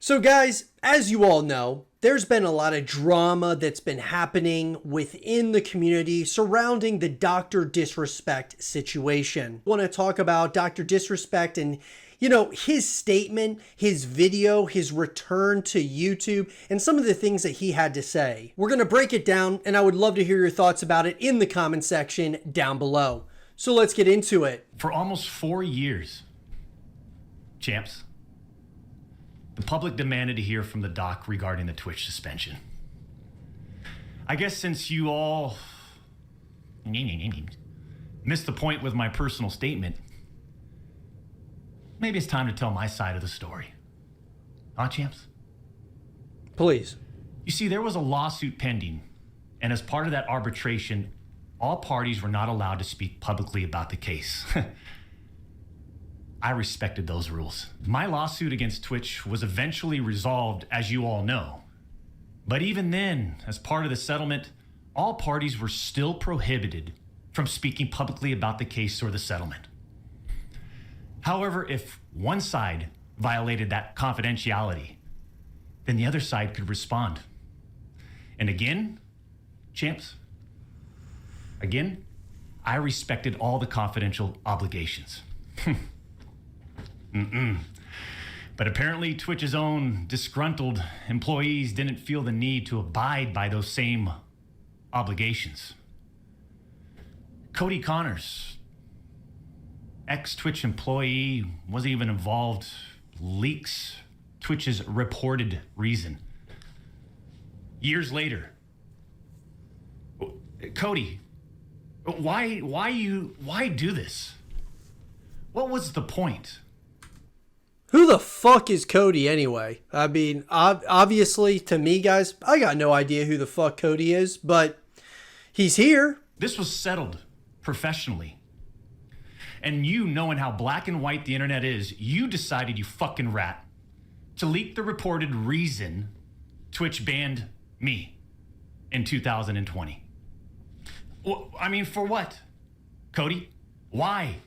So guys, as you all know, there's been a lot of drama that's been happening within the community surrounding the DrDisrespect situation. I want to talk about DrDisrespect and, his statement, his video, his return to YouTube, and some of the things that he had to say. We're going to break it down, and I would love to hear your thoughts about it in the comment section down below. So let's get into it. For almost 4 years, champs, the public demanded to hear from the doc regarding the Twitch suspension. I guess since you all missed the point with my personal statement, maybe it's time to tell my side of the story. Huh, champs? Please. You see, there was a lawsuit pending, and as part of that arbitration, all parties were not allowed to speak publicly about the case. I respected those rules. My lawsuit against Twitch was eventually resolved, as you all know. But even then, as part of the settlement, all parties were still prohibited from speaking publicly about the case or the settlement. However, if one side violated that confidentiality, then the other side could respond. And again, champs, I respected all the confidential obligations. But apparently Twitch's own disgruntled employees didn't feel the need to abide by those same obligations. Cody Connors, ex-Twitch employee, wasn't even involved, leaks Twitch's reported reason. Years later, Cody, why do this? What was the point? Who the fuck is Cody anyway? I mean, obviously, to me, guys, I got no idea who the fuck Cody is, but he's here. This was settled professionally. And you, knowing how black and white the internet is, you decided, you fucking rat, to leak the reported reason Twitch banned me in 2020. Well, I mean, for what? Cody, why?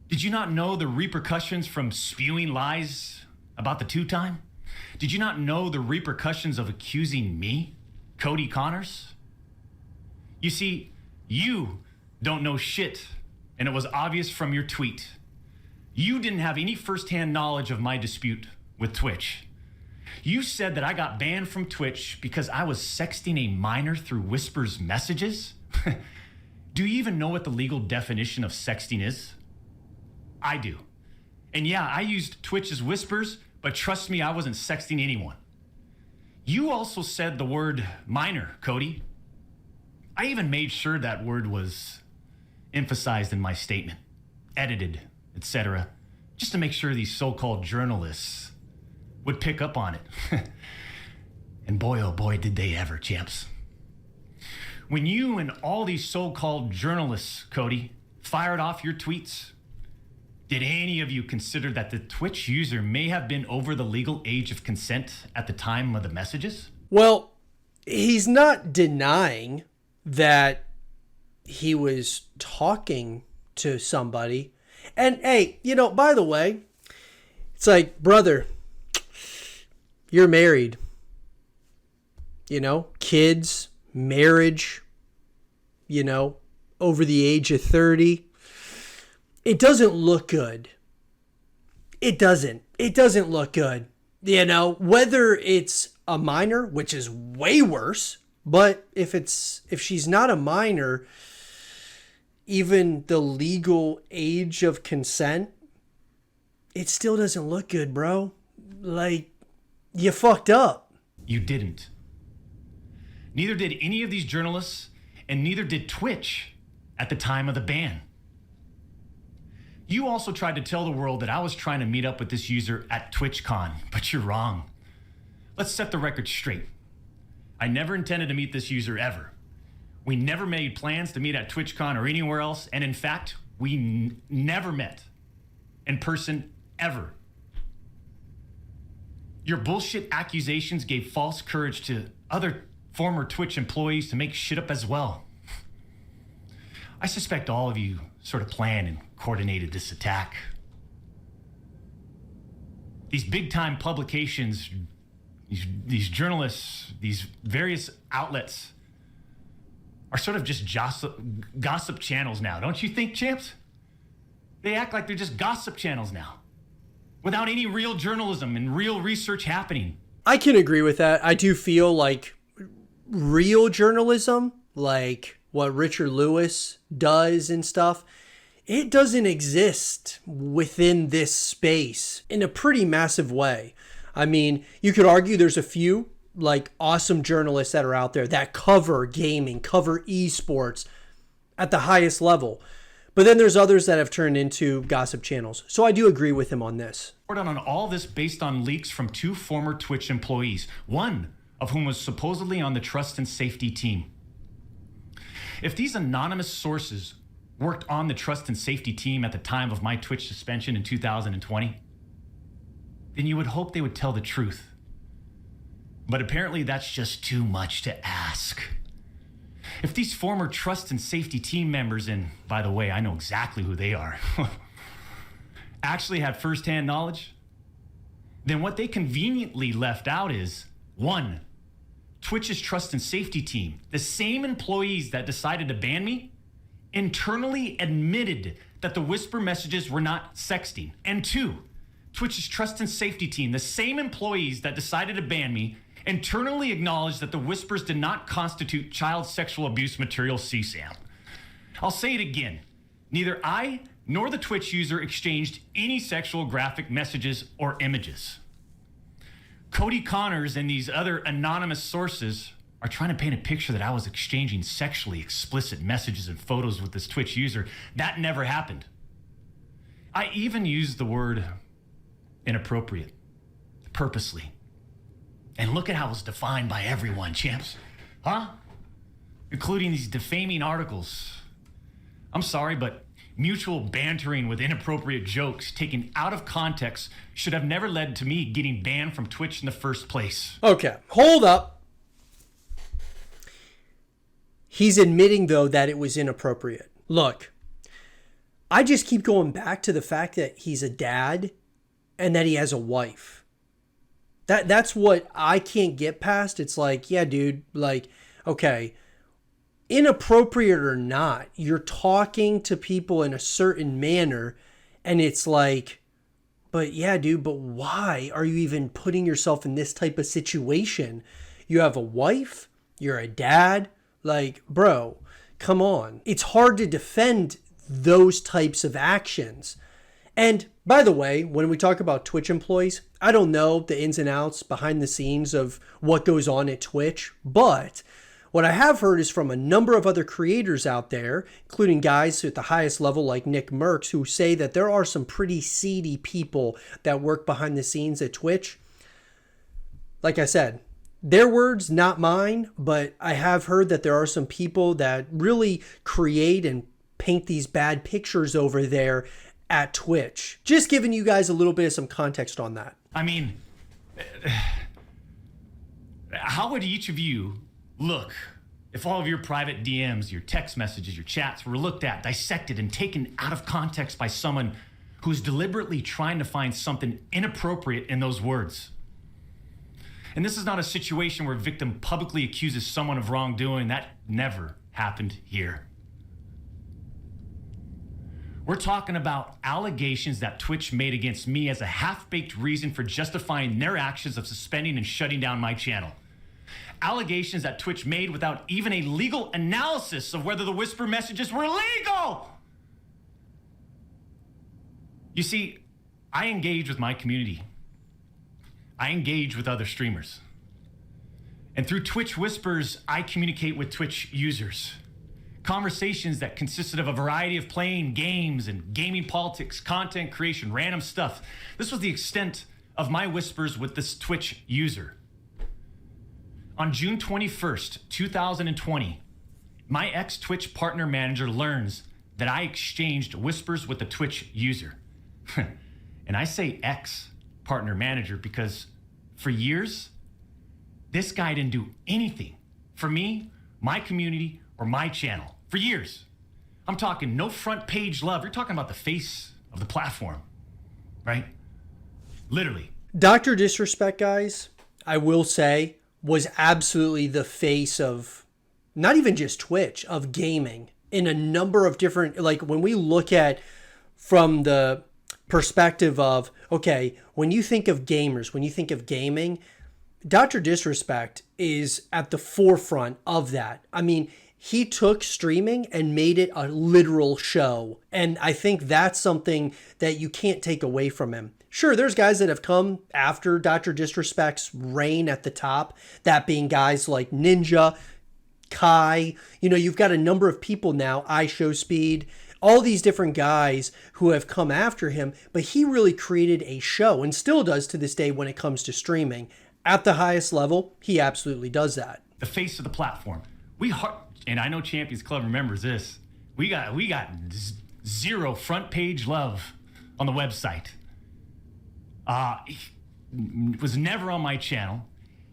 Did you not know the repercussions from spewing lies about the two-time? Did you not know the repercussions of accusing me, Cody Connors? You see, you don't know shit, and it was obvious from your tweet. You didn't have any first-hand knowledge of my dispute with Twitch. You said that I got banned from Twitch because I was sexting a minor through Whisper's messages? Do you even know what the legal definition of sexting is? I do. And yeah, I used Twitch as Whispers, but trust me, I wasn't sexting anyone. You also said the word minor, Cody. I even made sure that word was emphasized in my statement, edited, etc., just to make sure these so-called journalists would pick up on it. And boy, oh boy, did they ever, champs. When you and all these so-called journalists, Cody, fired off your tweets, did any of you consider that the Twitch user may have been over the legal age of consent at the time of the messages? Well, he's not denying that he was talking to somebody. And hey, by the way, it's like, brother, you're married. Kids, marriage, over the age of 30. It doesn't look good. It doesn't look good. Whether it's a minor, which is way worse, but if she's not a minor, even the legal age of consent, it still doesn't look good, bro. Like, you fucked up. You didn't. Neither did any of these journalists, and neither did Twitch at the time of the ban. You also tried to tell the world that I was trying to meet up with this user at TwitchCon, but you're wrong. Let's set the record straight. I never intended to meet this user ever. We never made plans to meet at TwitchCon or anywhere else, and in fact, we never met in person ever. Your bullshit accusations gave false courage to other former Twitch employees to make shit up as well. I suspect all of you sort of planned and coordinated this attack. these big time publications, these journalists, these various outlets are sort of just gossip channels now. Don't you think, champs? They act like they're just gossip channels now, without any real journalism and real research happening. I can agree with that. I do feel like real journalism, like what Richard Lewis does and stuff, it doesn't exist within this space in a pretty massive way. I mean, you could argue there's a few like awesome journalists that are out there that cover gaming, cover esports at the highest level. But then there's others that have turned into gossip channels. So I do agree with him on this. On all this based on leaks from 2 former Twitch employees, one of whom was supposedly on the trust and safety team. If these anonymous sources worked on the trust and safety team at the time of my Twitch suspension in 2020, then you would hope they would tell the truth. But apparently that's just too much to ask. If these former trust and safety team members, and by the way, I know exactly who they are, actually had firsthand knowledge, then what they conveniently left out is, 1, Twitch's trust and safety team, the same employees that decided to ban me, internally admitted that the whisper messages were not sexting. And 2, Twitch's trust and safety team, the same employees that decided to ban me, internally acknowledged that the whispers did not constitute child sexual abuse material CSAM. I'll say it again. Neither I nor the Twitch user exchanged any sexual graphic messages or images. Cody Connors and these other anonymous sources are trying to paint a picture that I was exchanging sexually explicit messages and photos with this Twitch user. That never happened. I even used the word inappropriate purposely. And look at how it was defined by everyone, champs. Huh? Including these defaming articles. I'm sorry, but mutual bantering with inappropriate jokes taken out of context should have never led to me getting banned from Twitch in the first place. Okay, hold up. He's admitting, though, that it was inappropriate. Look, I just keep going back to the fact that he's a dad and that he has a wife. That's what I can't get past. It's like, yeah, dude, like, okay, inappropriate or not, you're talking to people in a certain manner, and it's like, but yeah, dude, but why are you even putting yourself in this type of situation? You have a wife, you're a dad, like, bro, come on. It's hard to defend those types of actions. And by the way, when we talk about Twitch employees, I don't know the ins and outs behind the scenes of what goes on at Twitch, but what I have heard is from a number of other creators out there, including guys at the highest level like Nick Merckx, who say that there are some pretty seedy people that work behind the scenes at Twitch. Like I said, their words, not mine, but I have heard that there are some people that really create and paint these bad pictures over there at Twitch. Just giving you guys a little bit of some context on that. I mean, how would each of you look if all of your private DMs, your text messages, your chats were looked at, dissected, and taken out of context by someone who's deliberately trying to find something inappropriate in those words? And this is not a situation where a victim publicly accuses someone of wrongdoing. That never happened here. We're talking about allegations that Twitch made against me as a half-baked reason for justifying their actions of suspending and shutting down my channel. Allegations that Twitch made without even a legal analysis of whether the whisper messages were legal. You see, I engage with my community. I engage with other streamers. And through Twitch whispers, I communicate with Twitch users. Conversations that consisted of a variety of playing games and gaming politics, content creation, random stuff. This was the extent of my whispers with this Twitch user. On June 21st, 2020, my ex-Twitch partner manager learns that I exchanged whispers with a Twitch user. And I say ex-partner manager because for years, this guy didn't do anything for me, my community, or my channel. For years. I'm talking no front page love. You're talking about the face of the platform, right? Literally. Dr. Disrespect, guys, I will say, was absolutely the face of not even just Twitch, of gaming in a number of different, like when we look at from the perspective of, okay, when you think of gamers, when you think of gaming, Dr. Disrespect is at the forefront of that. I mean, he took streaming and made it a literal show. And I think that's something that you can't take away from him. Sure, there's guys that have come after Dr. Disrespect's reign at the top, that being guys like Ninja, Kai. You know, you've got a number of people now, iShowSpeed, all these different guys who have come after him, but he really created a show and still does to this day when it comes to streaming. At the highest level, he absolutely does that. The face of the platform. And I know Champions Club remembers this. We got zero front page love on the website. He was never on my channel.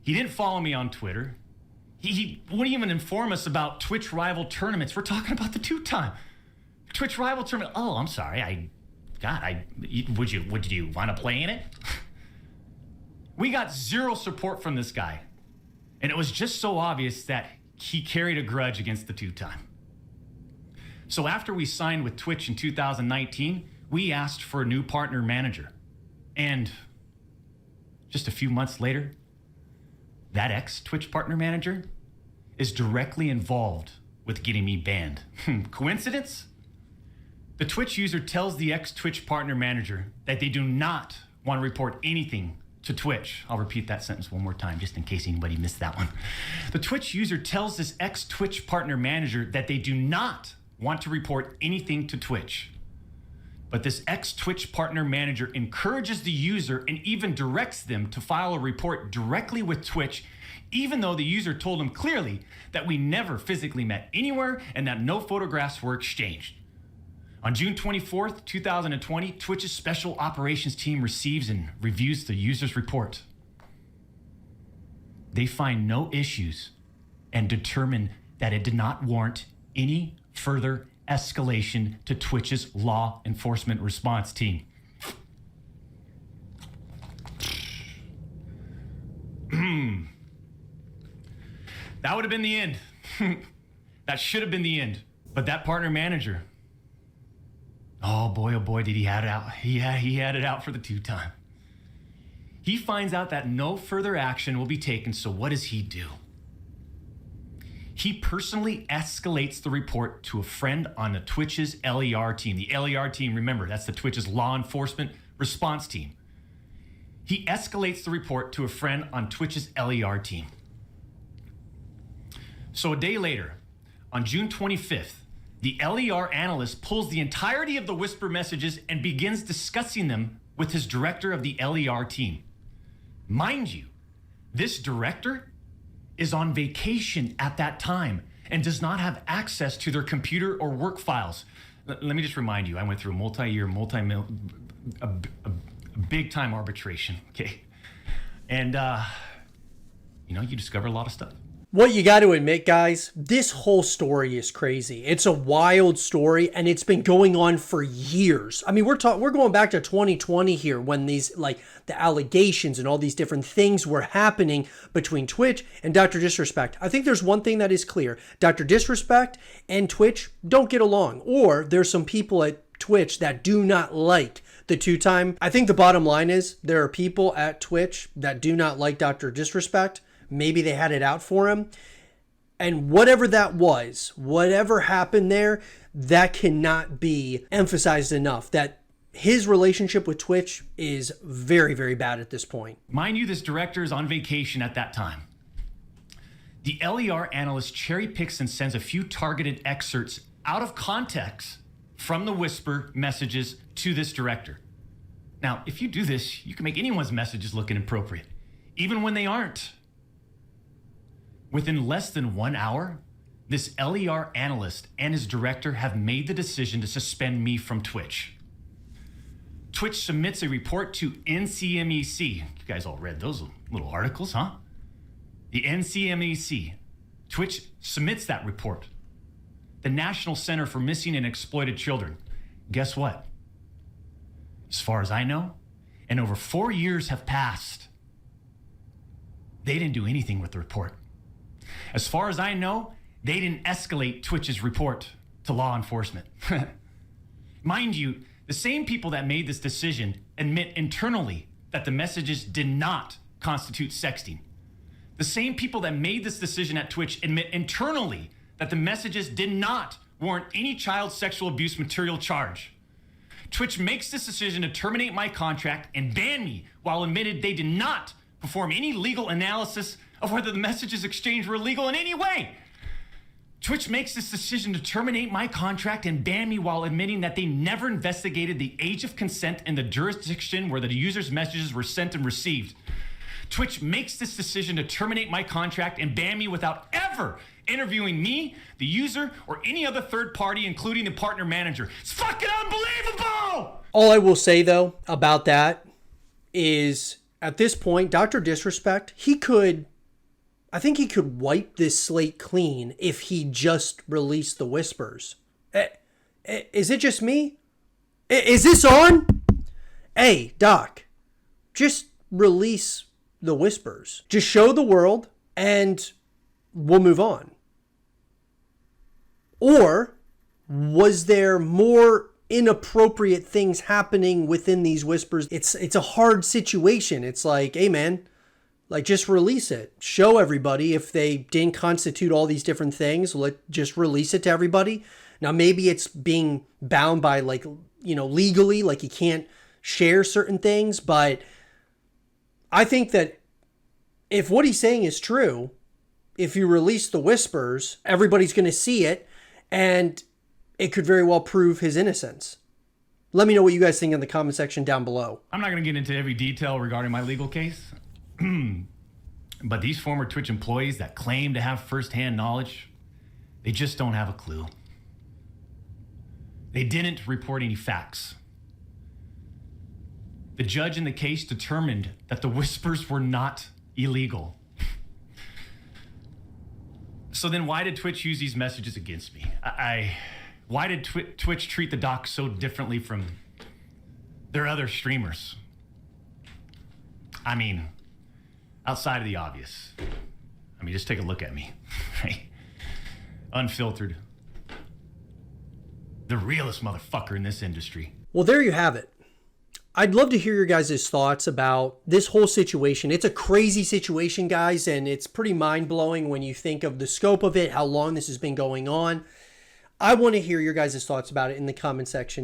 He didn't follow me on Twitter. He wouldn't even inform us about Twitch rival tournaments. We're talking about the two-time Twitch rival tournament. Oh, I'm sorry. Would you want to play in it? We got zero support from this guy. And it was just so obvious that he carried a grudge against the two-time. So after we signed with Twitch in 2019, we asked for a new partner manager. And just a few months later, that ex-Twitch partner manager is directly involved with getting me banned. Coincidence? The Twitch user tells the ex-Twitch partner manager that they do not want to report anything to Twitch. I'll repeat that sentence one more time just in case anybody missed that one. The Twitch user tells this ex-Twitch partner manager that they do not want to report anything to Twitch. But this ex-Twitch partner manager encourages the user and even directs them to file a report directly with Twitch, even though the user told him clearly that we never physically met anywhere and that no photographs were exchanged. On June 24th, 2020, Twitch's special operations team receives and reviews the user's report. They find no issues and determine that it did not warrant any further escalation to Twitch's law enforcement response team. That would have been the end. That should have been the end. But that partner manager, oh boy, did he had it out. He had it out for the two-time. He finds out that no further action will be taken, so what does he do? He personally escalates the report to a friend on the Twitch's LER team. The LER team, remember, that's the Twitch's law enforcement response team. He escalates the report to a friend on Twitch's LER team. So a day later, on June 25th, the LER analyst pulls the entirety of the whisper messages and begins discussing them with his director of the LER team. Mind you, this director is on vacation at that time and does not have access to their computer or work files. Let me just remind you, I went through a multi-year, a big-time arbitration, okay? And, you discover a lot of stuff. What you got to admit, guys, this whole story is crazy. It's a wild story, and it's been going on for years. I mean, we're going back to 2020 here when these, like, the allegations and all these different things were happening between Twitch and Dr. Disrespect. I think there's one thing that is clear. Dr. Disrespect and Twitch don't get along, or there's some people at Twitch that do not like the two-time. I think the bottom line is there are people at Twitch that do not like Dr. Disrespect. Maybe they had it out for him. And whatever that was, whatever happened there, that cannot be emphasized enough that his relationship with Twitch is very, very bad at this point. Mind you, this director is on vacation at that time. The LER analyst cherry picks and sends a few targeted excerpts out of context from the whisper messages to this director. Now, if you do this, you can make anyone's messages look inappropriate, even when they aren't. Within less than 1 hour, this LER analyst and his director have made the decision to suspend me from Twitch. Twitch submits a report to NCMEC. You guys all read those little articles, huh? The NCMEC. Twitch submits that report. The National Center for Missing and Exploited Children. Guess what? As far as I know, and over 4 years have passed. They didn't do anything with the report. As far as I know, they didn't escalate Twitch's report to law enforcement. Mind you, the same people that made this decision admit internally that the messages did not constitute sexting. The same people that made this decision at Twitch admit internally that the messages did not warrant any child sexual abuse material charge. Twitch makes this decision to terminate my contract and ban me while admitted they did not perform any legal analysis of whether the messages exchanged were illegal in any way. Twitch makes this decision to terminate my contract and ban me while admitting that they never investigated the age of consent in the jurisdiction where the user's messages were sent and received. Twitch makes this decision to terminate my contract and ban me without ever interviewing me, the user, or any other third party, including the partner manager. It's fucking unbelievable! All I will say, though, about that is, at this point, Dr. Disrespect, I think he could wipe this slate clean if he just released the whispers. Is it just me? Is this on? Hey, Doc, just release the whispers. Just show the world and we'll move on. Or was there more inappropriate things happening within these whispers? It's a hard situation. It's like, hey man, like just release it. Show everybody if they didn't constitute all these different things. Just release it to everybody. Now maybe it's being bound by legally, like you can't share certain things, but I think that if what he's saying is true, if you release the whispers, everybody's going to see it and it could very well prove his innocence. Let me know what you guys think in the comment section down below. I'm not going to get into every detail regarding my legal case, but these former Twitch employees that claim to have firsthand knowledge, they just don't have a clue. They didn't report any facts. The judge in the case determined that the whispers were not illegal. So then why did Twitch use these messages against me? Why did Twitch treat the doc so differently from their other streamers? I mean, outside of the obvious. I mean, just take a look at me, right? Unfiltered. The realest motherfucker in this industry. Well, there you have it. I'd love to hear your guys' thoughts about this whole situation. It's a crazy situation, guys, and it's pretty mind-blowing when you think of the scope of it, how long this has been going on. I want to hear your guys' thoughts about it in the comment section.